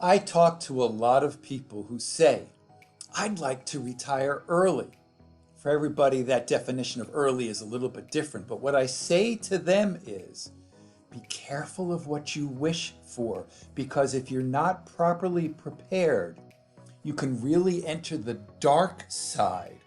I talk to a lot of people who say, I'd like to retire early. For everybody, that definition of early is a little bit different, but what I say to them is, be careful of what you wish for, because if you're not properly prepared, you can really enter the dark side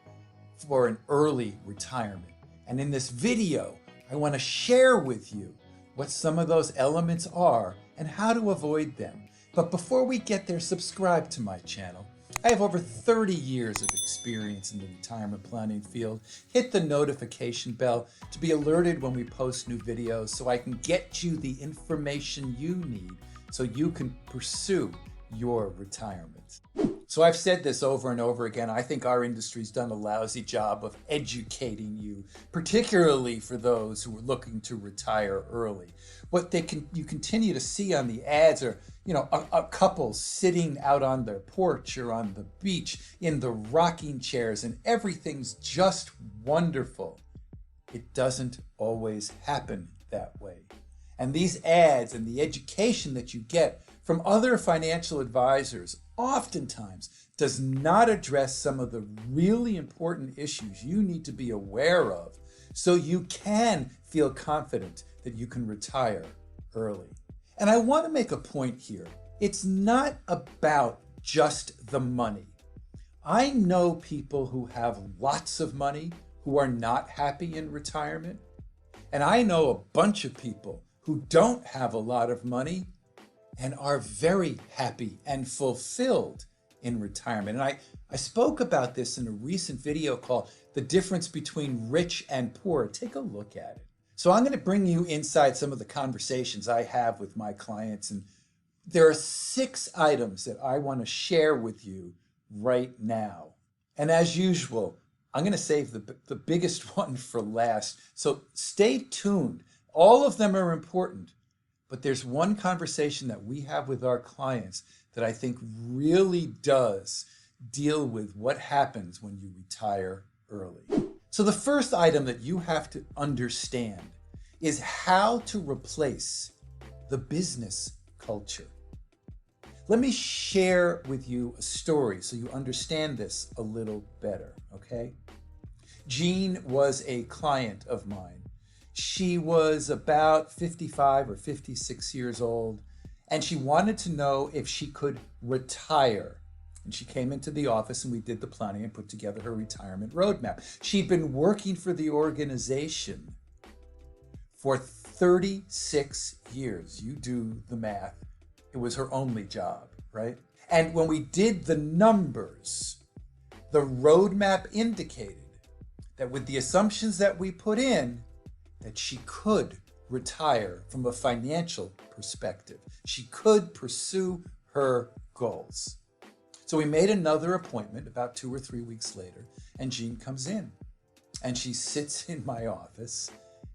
for an early retirement. And in this video, I want to share with you what some of those elements are and how to avoid them. But before we get there, subscribe to my channel. I have over 30 years of experience in the retirement planning field. Hit the notification bell to be alerted when we post new videos so I can get you the information you need so you can pursue your retirement. So I've said this over and over again. I think our industry's done a lousy job of educating you, particularly for those who are looking to retire early. What you continue to see on the ads are, a couple sitting out on their porch or on the beach in the rocking chairs, and everything's just wonderful. It doesn't always happen that way. And these ads and the education that you get from other financial advisors oftentimes does not address some of the really important issues you need to be aware of so you can feel confident that you can retire early. And I want to make a point here. It's not about just the money. I know people who have lots of money who are not happy in retirement. And I know a bunch of people who don't have a lot of money and are very happy and fulfilled in retirement. And I spoke about this in a recent video called The Difference Between Rich and Poor. Take a look at it. So I'm going to bring you inside some of the conversations I have with my clients. And there are 6 items that I want to share with you right now. And as usual, I'm going to save the biggest one for last. So stay tuned. All of them are important. But there's one conversation that we have with our clients that I think really does deal with what happens when you retire early. So the first item that you have to understand is how to replace the business culture. Let me share with you a story so you understand this a little better, okay? Jean was a client of mine. She was about 55 or 56 years old, and she wanted to know if she could retire. And she came into the office and we did the planning and put together her retirement roadmap. She'd been working for the organization for 36 years. You do the math. It was her only job, right? And when we did the numbers, the roadmap indicated that with the assumptions that we put in, that she could retire from a financial perspective. She could pursue her goals. So we made another appointment about 2 or 3 weeks later, and Jean comes in and she sits in my office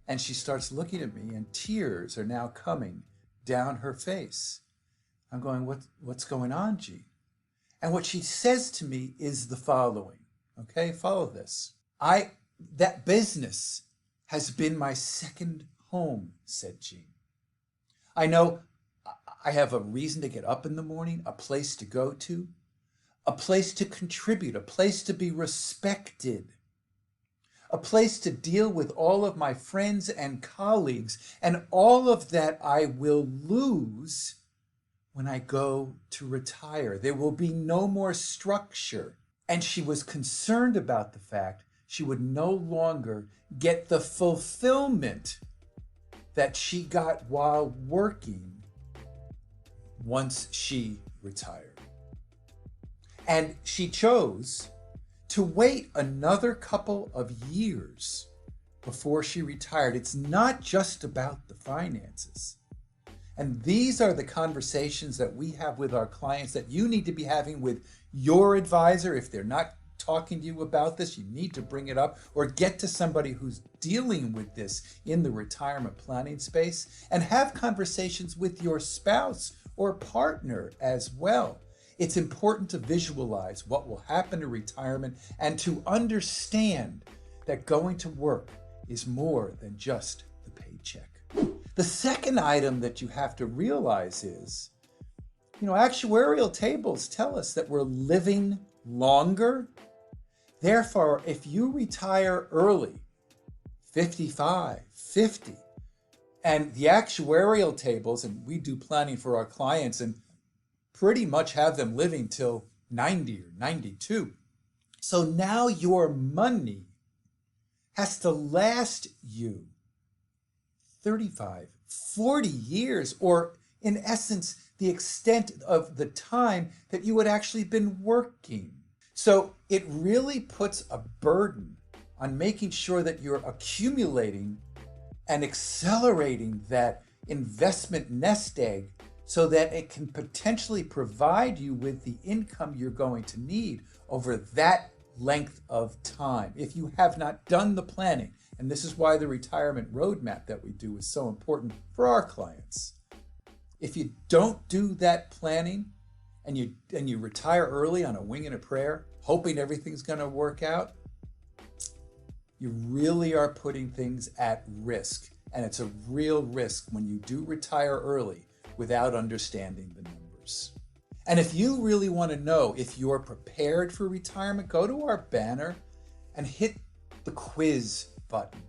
and she starts looking at me, and tears are now coming down her face. I'm going, what's going on, Jean? And what she says to me is the following, okay? Follow this. That business has been my second home, said Jean. I know I have a reason to get up in the morning, a place to go to, a place to contribute, a place to be respected, a place to deal with all of my friends and colleagues, and all of that I will lose when I go to retire. There will be no more structure. And she was concerned about the fact she would no longer get the fulfillment that she got while working once she retired. And she chose to wait another couple of years before she retired. It's not just about the finances. And these are the conversations that we have with our clients that you need to be having with your advisor. If they're not talking to you about this, you need to bring it up or get to somebody who's dealing with this in the retirement planning space, and have conversations with your spouse or partner as well. It's important to visualize what will happen in retirement and to understand that going to work is more than just the paycheck. The second item that you have to realize is Actuarial tables tell us that we're living longer. Therefore, if you retire early, 55, 50, and the actuarial tables, and we do planning for our clients and pretty much have them living till 90 or 92. So now your money has to last you 35, 40 years, or in essence, the extent of the time that you had actually been working. So it really puts a burden on making sure that you're accumulating and accelerating that investment nest egg so that it can potentially provide you with the income you're going to need over that length of time. If you have not done the planning, and this is why the retirement roadmap that we do is so important for our clients. If you don't do that planning and you retire early on a wing and a prayer, hoping everything's going to work out, you really are putting things at risk. And it's a real risk when you do retire early without understanding the numbers. And if you really want to know if you're prepared for retirement, go to our banner and hit the quiz button.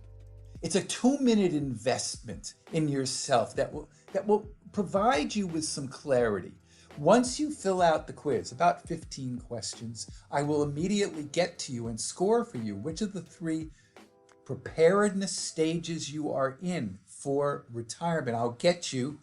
It's a 2-minute investment in yourself that will provide you with some clarity. Once you fill out the quiz, about 15 questions, I will immediately get to you and score for you which of the 3 preparedness stages you are in for retirement. I'll get you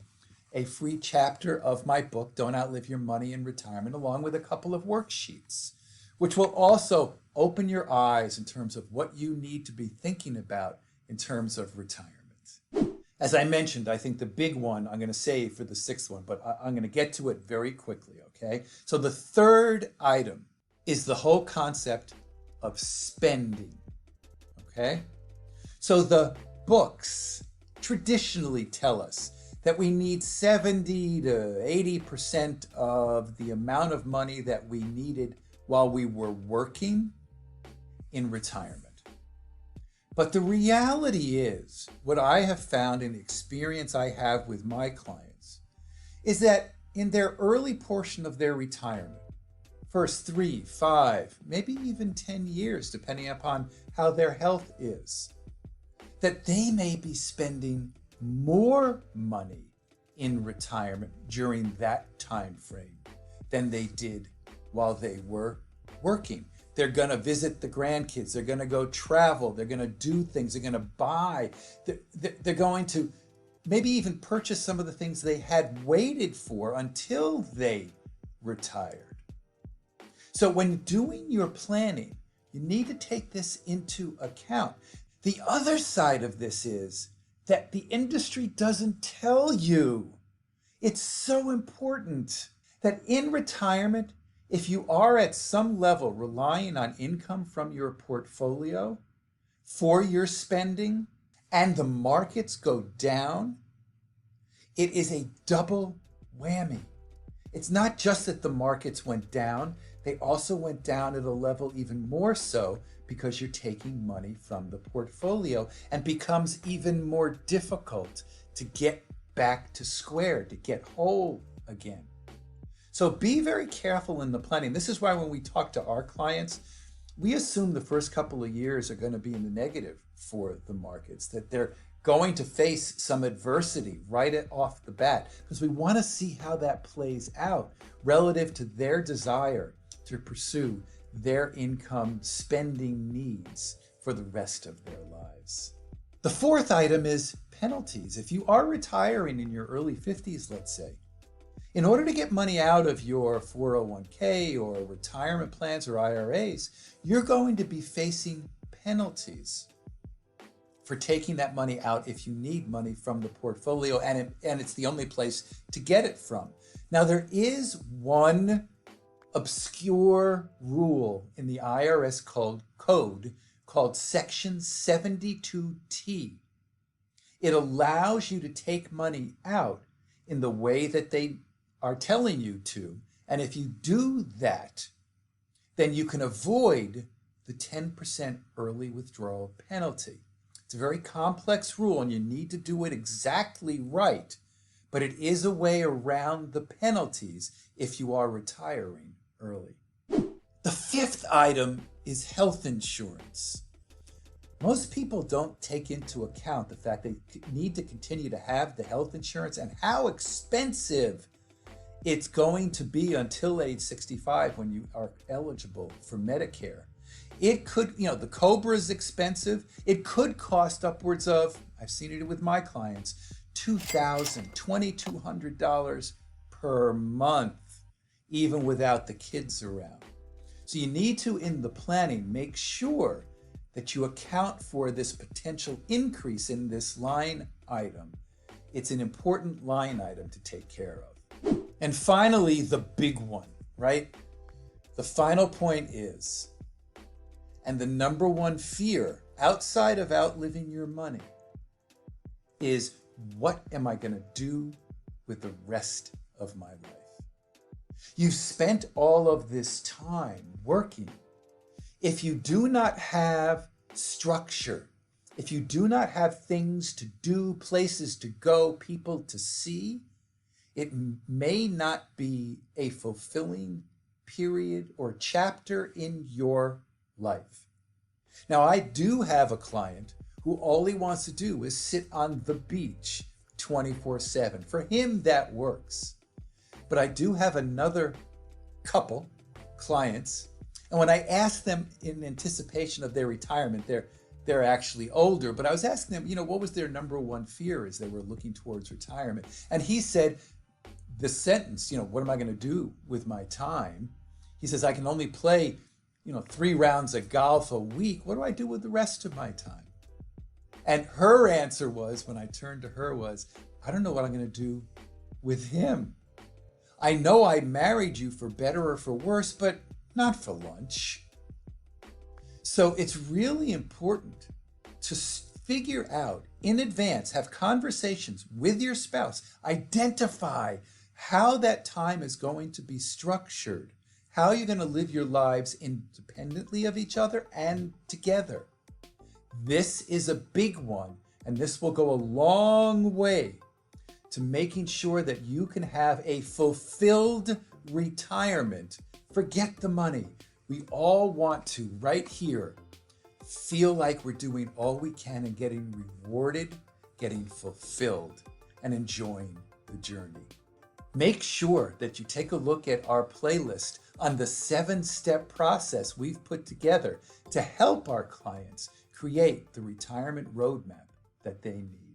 a free chapter of my book, Don't Outlive Your Money in Retirement, along with a couple of worksheets, which will also open your eyes in terms of what you need to be thinking about in terms of retirement. As I mentioned, I think the big one I'm going to save for the 6th one, but I'm going to get to it very quickly, okay? So the 3rd item is the whole concept of spending, okay? So the books traditionally tell us that we need 70 to 80% of the amount of money that we needed while we were working in retirement. But the reality is, what I have found in the experience I have with my clients, is that in their early portion of their retirement, first 3, 5, maybe even 10 years, depending upon how their health is, that they may be spending more money in retirement during that time frame than they did while they were working. They're going to visit the grandkids. They're going to go travel. They're going to do things. They're going to buy. They're going to maybe even purchase some of the things they had waited for until they retired. So when doing your planning, you need to take this into account. The other side of this is that the industry doesn't tell you. It's so important that in retirement, if you are at some level relying on income from your portfolio for your spending and the markets go down, it is a double whammy. It's not just that the markets went down, they also went down at a level even more so because you're taking money from the portfolio and becomes even more difficult to get back to square, to get whole again. So be very careful in the planning. This is why when we talk to our clients, we assume the first couple of years are going to be in the negative for the markets, that they're going to face some adversity right off the bat, because we want to see how that plays out relative to their desire to pursue their income spending needs for the rest of their lives. The 4th item is penalties. If you are retiring in your early 50s, let's say, in order to get money out of your 401k or retirement plans or IRAs, you're going to be facing penalties for taking that money out if you need money from the portfolio, and it's the only place to get it from. Now, there is one obscure rule in the IRS code called Section 72T. It allows you to take money out in the way that they are telling you to. And if you do that, then you can avoid the 10% early withdrawal penalty. It's a very complex rule and you need to do it exactly right. but it is a way around the penalties if you are retiring early. The fifth item is health insurance. Most people don't take into account the fact they need to continue to have the health insurance and how expensive it's going to be until age 65 when you are eligible for Medicare. It could, the COBRA is expensive. It could cost upwards of, I've seen it with my clients, $2,000, $2,200 per month, even without the kids around. So you need to, in the planning, make sure that you account for this potential increase in this line item. It's an important line item to take care of. And finally, the big one, right? The final point is, and the number one fear outside of outliving your money is, what am I going to do with the rest of my life? You've spent all of this time working. If you do not have structure, if you do not have things to do, places to go, people to see, it may not be a fulfilling period or chapter in your life. Now, I do have a client who all he wants to do is sit on the beach 24/7. For him, that works. But I do have another couple, clients, and when I ask them in anticipation of their retirement, they're actually older, but I was asking them, what was their number one fear as they were looking towards retirement? And he said the sentence, what am I going to do with my time? He says, I can only play, 3 rounds of golf a week. What do I do with the rest of my time? And her answer was, when I turned to her, was, I don't know what I'm going to do with him. I know I married you for better or for worse, but not for lunch. So it's really important to figure out in advance, have conversations with your spouse, identify how that time is going to be structured, how you're going to live your lives independently of each other and together. This is a big one, and this will go a long way to making sure that you can have a fulfilled retirement. Forget the money. We all want to, right here, feel like we're doing all we can and getting rewarded, getting fulfilled, and enjoying the journey. Make sure that you take a look at our playlist on the 7-step process we've put together to help our clients create the retirement roadmap that they need.